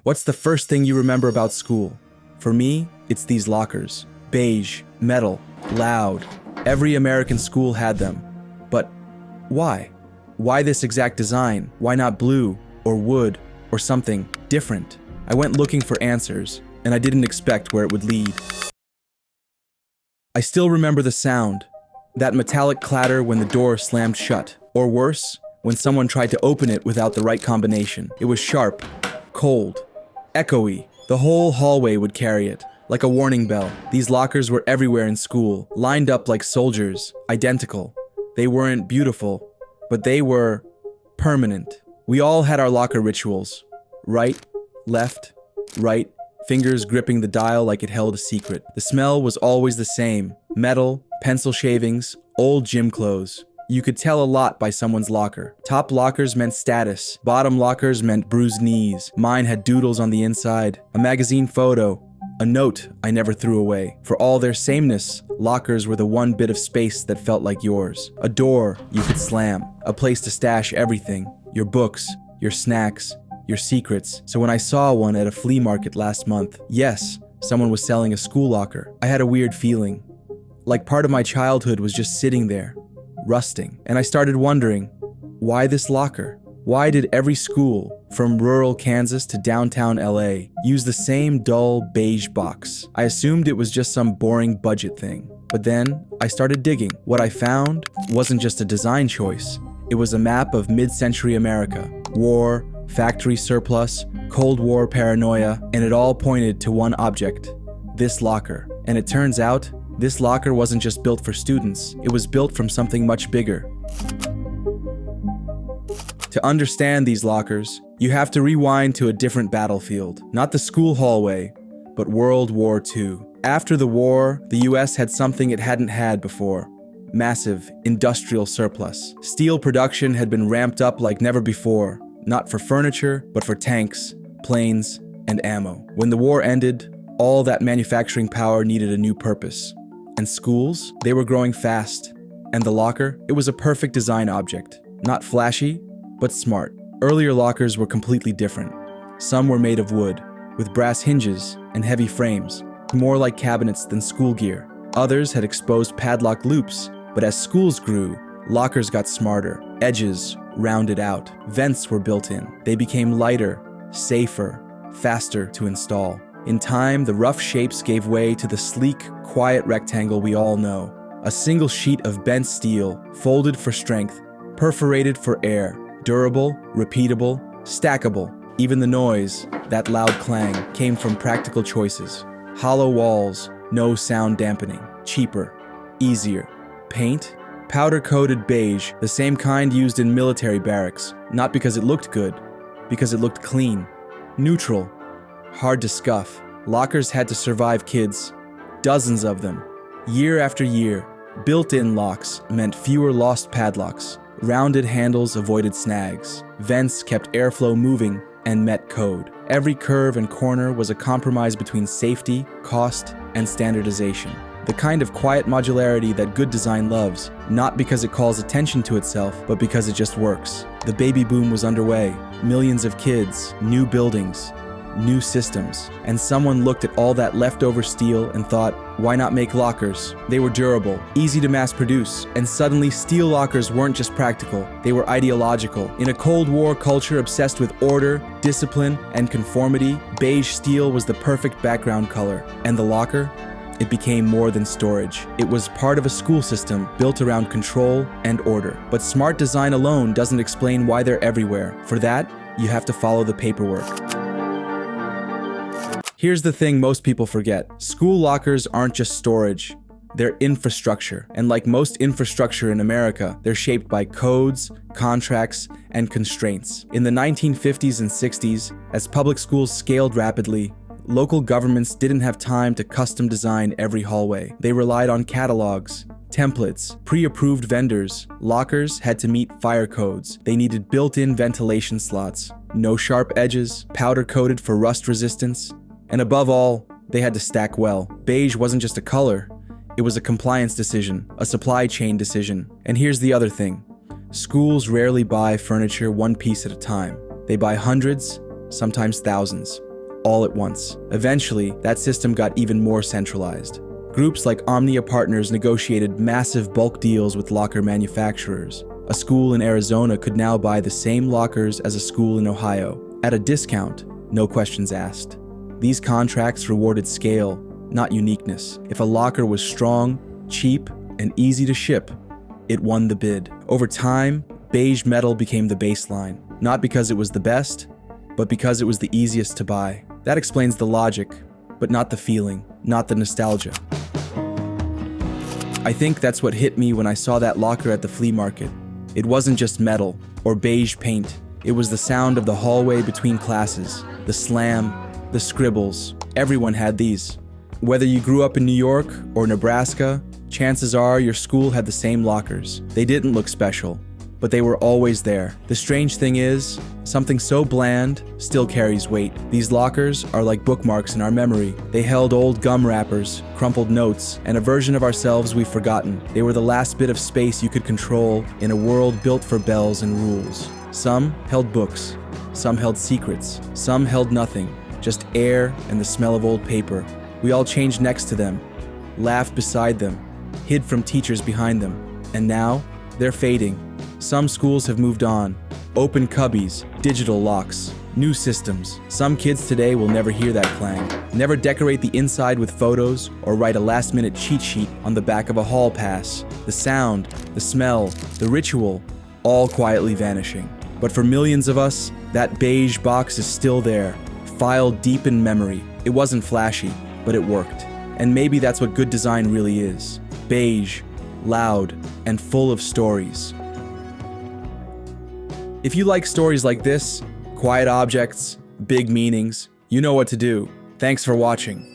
What's the first thing you remember about school? For me, it's these lockers. Beige, metal, loud. Every American school had them. But why? Why this exact design? Why not blue, or wood, or something different? I went looking for answers, and I didn't expect where it would lead. I still remember the sound. That metallic clatter when the door slammed shut. Or worse, when someone tried to open it without the right combination. It was sharp, cold, echoey. The whole hallway would carry it, like a warning bell. These lockers were everywhere in school, lined up like soldiers, identical. They weren't beautiful, but they were permanent. We all had our locker rituals. Right, left, right, fingers gripping the dial like it held a secret. The smell was always the same. Metal, pencil shavings, old gym clothes. You could tell a lot by someone's locker. Top lockers meant status. Bottom lockers meant bruised knees. Mine had doodles on the inside, a magazine photo, a note I never threw away. For all their sameness, lockers were the one bit of space that felt like yours. A door you could slam, a place to stash everything. Your books, your snacks, your secrets. So when I saw one at a flea market last month, yes, someone was selling a school locker, I had a weird feeling. Like part of my childhood was just sitting there, rusting. And I started wondering, why this locker? Why did every school, from rural Kansas to downtown LA, use the same dull beige box? I assumed it was just some boring budget thing. But then I started digging. What I found wasn't just a design choice. It was a map of mid-century America. War, factory surplus, Cold War paranoia, and it all pointed to one object, this locker. And it turns out, this locker wasn't just built for students, it was built from something much bigger. To understand these lockers, you have to rewind to a different battlefield. Not the school hallway, but World War II. After the war, the US had something it hadn't had before. Massive industrial surplus. Steel production had been ramped up like never before, not for furniture, but for tanks, planes, and ammo. When the war ended, all that manufacturing power needed a new purpose. And schools, they were growing fast. And the locker, it was a perfect design object. Not flashy, but smart. Earlier lockers were completely different. Some were made of wood, with brass hinges and heavy frames, more like cabinets than school gear. Others had exposed padlock loops, but as schools grew, lockers got smarter. Edges rounded out. Vents were built in. They became lighter, safer, faster to install. In time, the rough shapes gave way to the sleek, quiet rectangle we all know. A single sheet of bent steel, folded for strength, perforated for air. Durable, repeatable, stackable. Even the noise, that loud clang, came from practical choices. Hollow walls, no sound dampening. Cheaper, easier. Paint? Powder-coated beige, the same kind used in military barracks. Not because it looked good, because it looked clean. Neutral, hard to scuff. Lockers had to survive kids. Dozens of them. Year after year. Built-in locks meant fewer lost padlocks. Rounded handles avoided snags. Vents kept airflow moving and met code. Every curve and corner was a compromise between safety, cost, and standardization. The kind of quiet modularity that good design loves, not because it calls attention to itself, but because it just works. The baby boom was underway. Millions of kids, new buildings, new systems. And someone looked at all that leftover steel and thought, why not make lockers? They were durable, easy to mass produce, and suddenly steel lockers weren't just practical, they were ideological. In a Cold War culture obsessed with order, discipline, and conformity, beige steel was the perfect background color. And the locker? It became more than storage. It was part of a school system built around control and order. But smart design alone doesn't explain why they're everywhere. For that, you have to follow the paperwork. Here's the thing most people forget. School lockers aren't just storage. They're infrastructure. And like most infrastructure in America, they're shaped by codes, contracts, and constraints. In the 1950s and 60s, as public schools scaled rapidly, local governments didn't have time to custom design every hallway. They relied on catalogs, templates, pre-approved vendors. Lockers had to meet fire codes. They needed built-in ventilation slots, no sharp edges, powder-coated for rust resistance. And above all, they had to stack well. Beige wasn't just a color, it was a compliance decision, a supply chain decision. And here's the other thing. Schools rarely buy furniture one piece at a time. They buy hundreds, sometimes thousands. all at once. Eventually, that system got even more centralized. Groups like Omnia Partners negotiated massive bulk deals with locker manufacturers. A school in Arizona could now buy the same lockers as a school in Ohio, at a discount, no questions asked. These contracts rewarded scale, not uniqueness. If a locker was strong, cheap, and easy to ship, it won the bid. Over time, beige metal became the baseline, not because it was the best, but because it was the easiest to buy. That explains the logic, but not the feeling, not the nostalgia. I think that's what hit me when I saw that locker at the flea market. It wasn't just metal or beige paint. It was the sound of the hallway between classes, the slam, the scribbles. Everyone had these. Whether you grew up in New York or Nebraska, chances are your school had the same lockers. They didn't look special, but they were always there. The strange thing is, something so bland still carries weight. These lockers are like bookmarks in our memory. They held old gum wrappers, crumpled notes, and a version of ourselves we've forgotten. They were the last bit of space you could control in a world built for bells and rules. Some held books, some held secrets, some held nothing, just air and the smell of old paper. We all changed next to them, laughed beside them, hid from teachers behind them, and now they're fading. Some schools have moved on. Open cubbies, digital locks, new systems. Some kids today will never hear that clang, never decorate the inside with photos or write a last-minute cheat sheet on the back of a hall pass. The sound, the smell, the ritual, all quietly vanishing. But for millions of us, that beige box is still there, filed deep in memory. It wasn't flashy, but it worked. And maybe that's what good design really is. Beige, loud, and full of stories. If you like stories like this, quiet objects, big meanings, you know what to do. Thanks for watching.